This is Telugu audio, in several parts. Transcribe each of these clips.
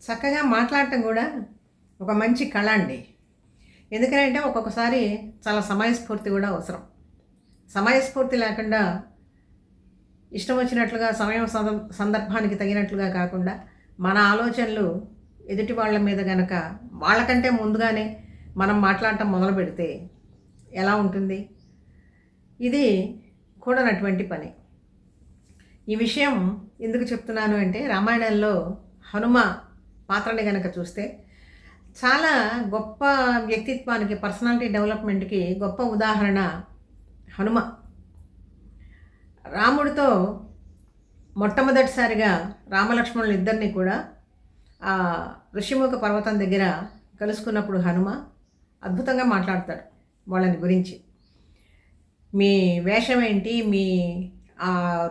చక్కగా మాట్లాడటం కూడా ఒక మంచి కళ అండి. ఎందుకంటే ఒక్కొక్కసారి చాలా సమయస్ఫూర్తి కూడా అవసరం. సమయస్ఫూర్తి లేకుండా ఇష్టం వచ్చినట్లుగా సమయం సందర్భానికి తగినట్లుగా కాకుండా మన ఆలోచనలు ఎదుటి వాళ్ళ మీద గనక వాళ్ళకంటే ముందుగానే మనం మాట్లాడటం మొదలు పెడితే ఎలా ఉంటుంది? ఇది కూడనటువంటి పని. ఈ విషయం ఎందుకు చెప్తున్నాను అంటే, రామాయణంలో హనుమ పాత్రని గనక చూస్తే చాలా గొప్ప వ్యక్తిత్వానికి, పర్సనాలిటీ డెవలప్మెంట్కి గొప్ప ఉదాహరణ హనుమ. రాముడితో మొట్టమొదటిసారిగా రామలక్ష్మణులు ఇద్దరిని కూడా ఆ ఋషిముఖ పర్వతం దగ్గర కలుసుకున్నప్పుడు హనుమ అద్భుతంగా మాట్లాడతాడు వాళ్ళని గురించి. మీ వేషం ఏంటి, మీ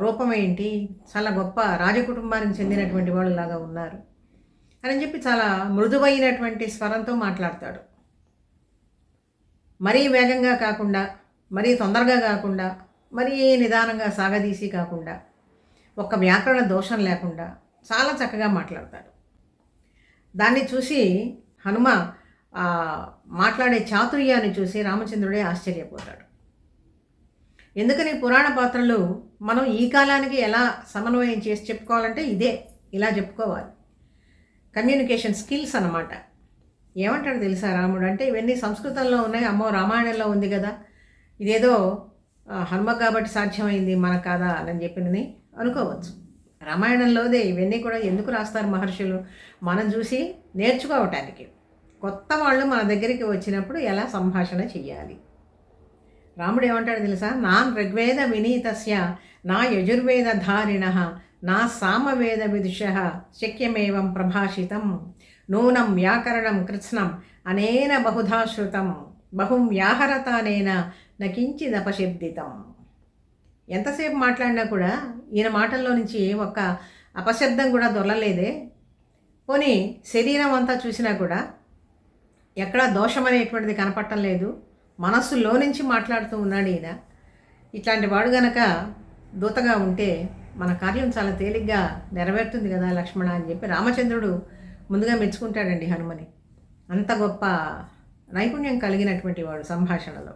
రూపం ఏంటి, చాలా గొప్ప రాజకుటుంబానికి చెందినటువంటి వాళ్ళలాగా ఉన్నారు అని చెప్పి చాలా మృదువైనటువంటి స్వరంతో మాట్లాడతాడు. మరీ వేగంగా కాకుండా, మరీ తొందరగా కాకుండా, మరీ నిదానంగా సాగదీసి కాకుండా, ఒక్క వ్యాకరణ దోషం లేకుండా చాలా చక్కగా మాట్లాడతాడు. దాన్ని చూసి హనుమ మాట్లాడే చాతుర్యాన్ని చూసి రామచంద్రుడే ఆశ్చర్యపోతాడు. ఎందుకని పురాణ పాత్రలు మనం ఈ కాలానికి ఎలా సమన్వయం చేసి చెప్పుకోవాలంటే ఇలా చెప్పుకోవాలి. కమ్యూనికేషన్ స్కిల్స్ అన్నమాట. ఏమంటాడు తెలుసా రాముడు అంటే, ఇవన్నీ సంస్కృతంలో ఉన్నాయి, అమ్మో రామాయణంలో ఉంది కదా, ఇదేదో హనుమ కాబట్టి సాధ్యమైంది మనకు కాదా అని చెప్పినని అనుకోవచ్చు. రామాయణంలోదే ఇవన్నీ కూడా ఎందుకు రాస్తారు మహర్షులు? మనం చూసి నేర్చుకోవటానికి. కొత్త వాళ్ళు మన దగ్గరికి వచ్చినప్పుడు ఎలా సంభాషణ చెయ్యాలి. రాముడు ఏమంటాడు తెలుసా? నా ఋగ్వేద వినీతస్య నా యజుర్వేద ధారిణ నా సామవేద విదుష శక్యమేవం ప్రభాషితం నూనం వ్యాకరణం కృత్స్నం అనేన బహుధా శృతం బహుం వ్యాహరతానేన నకించిదపశబ్దితం. ఎంతసేపు మాట్లాడినా కూడా ఈయన మాటల్లో నుంచి ఒక్క అపశబ్దం కూడా దొరలేదే. పోనీ శరీరం అంతా చూసినా కూడా ఎక్కడా దోషం అనేటువంటిది కనపడటం లేదు. మనస్సులో నుంచి మాట్లాడుతూ ఉన్నాడు ఈయన. ఇట్లాంటి వాడు గనక దూతగా ఉంటే మన కార్యం చాలా తేలిగ్గా నెరవేరుతుంది కదా లక్ష్మణ అని చెప్పి రామచంద్రుడు ముందుగా మెచ్చుకుంటాడండి హనుమని. అంత గొప్ప నైపుణ్యం కలిగినటువంటి వాడు సంభాషణలో.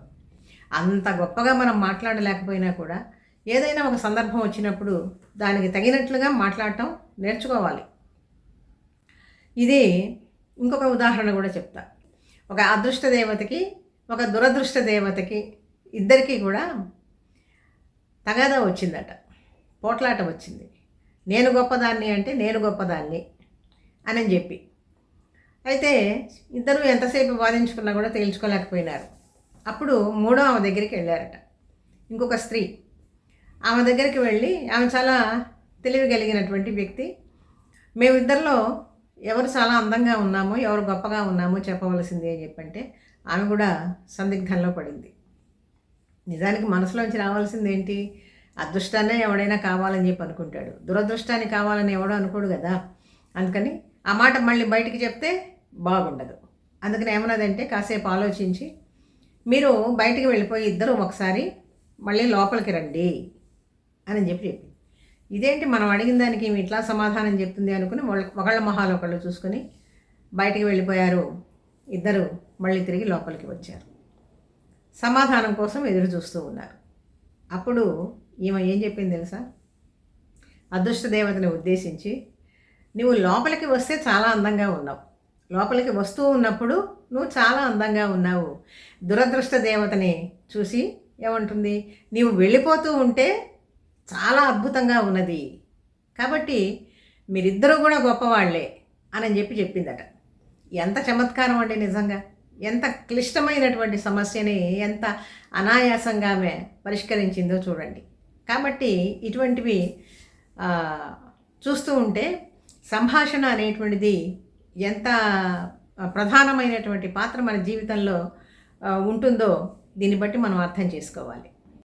అంత గొప్పగా మనం మాట్లాడలేకపోయినా కూడా ఏదైనా ఒక సందర్భం వచ్చినప్పుడు దానికి తగినట్లుగా మాట్లాడటం నేర్చుకోవాలి. ఇది ఇంకొక ఉదాహరణ కూడా చెప్తా. ఒక అదృష్ట దేవతకి, ఒక దురదృష్ట దేవతకి ఇద్దరికీ కూడా తగాదా వచ్చిందట, పోట్లాట వచ్చింది. నేను గొప్పదాన్ని అంటే నేను గొప్పదాన్ని అని చెప్పి. అయితే ఇద్దరు ఎంతసేపు వాదించుకున్నా కూడా తేల్చుకోలేకపోయినారు. అప్పుడు మూడో ఆమె దగ్గరికి వెళ్ళారట, ఇంకొక స్త్రీ. ఆమె దగ్గరికి వెళ్ళి, ఆమె చాలా తెలివి కలిగినటువంటి వ్యక్తి, మేమిద్దరిలో ఎవరు చాలా అందంగా ఉన్నామో, ఎవరు గొప్పగా ఉన్నామో చెప్పవలసింది అని చెప్పంటే ఆమె కూడా సందిగ్ధంలో పడింది. నిజానికి మనసులోంచి రావాల్సింది ఏంటి? అదృష్టాన్నే ఎవడైనా కావాలని చెప్పి అనుకుంటాడు, దురదృష్టాన్ని కావాలని ఎవడో అనుకోడు కదా. అందుకని ఆ మాట మళ్ళీ బయటికి చెప్తే బాగుండదు. అందుకని ఏమన్నదంటే, కాసేపు ఆలోచించి మీరు బయటికి వెళ్ళిపోయి ఇద్దరు ఒకసారి మళ్ళీ లోపలికి రండి అని చెప్పి ఇదేంటి మనం అడిగిన దానికి ఇట్లా సమాధానం చెప్తుంది అనుకుని ఒకళ్ళ మొహాలు ఒకళ్ళు చూసుకొని బయటికి వెళ్ళిపోయారు. ఇద్దరు మళ్ళీ తిరిగి లోపలికి వచ్చారు. సమాధానం కోసం ఎదురు చూస్తూ ఉన్నారు. అప్పుడు ఈమె ఏం చెప్పింది తెలుసా? అదృష్ట దేవతని ఉద్దేశించి, నువ్వు లోపలికి వస్తే చాలా అందంగా ఉన్నావు, లోపలికి వస్తూ ఉన్నప్పుడు నువ్వు చాలా అందంగా ఉన్నావు. దురదృష్ట దేవతని చూసి ఏమంటుంది? నీవు వెళ్ళిపోతూ ఉంటే చాలా అద్భుతంగా ఉన్నది, కాబట్టి మీరిద్దరూ కూడా గొప్పవాళ్లే అని చెప్పిందట. ఎంత చమత్కారం అండి నిజంగా! ఎంత క్లిష్టమైనటువంటి సమస్యని ఎంత అనాయాసంగా ఆమె పరిష్కరించిందో చూడండి. కాబట్టి ఇటువంటివి చూస్తూ ఉంటే సంభాషణ అనేటువంటిది ఎంత ప్రధానమైనటువంటి పాత్ర మన జీవితంలో ఉంటుందో దీన్ని బట్టి మనం అర్థం చేసుకోవాలి.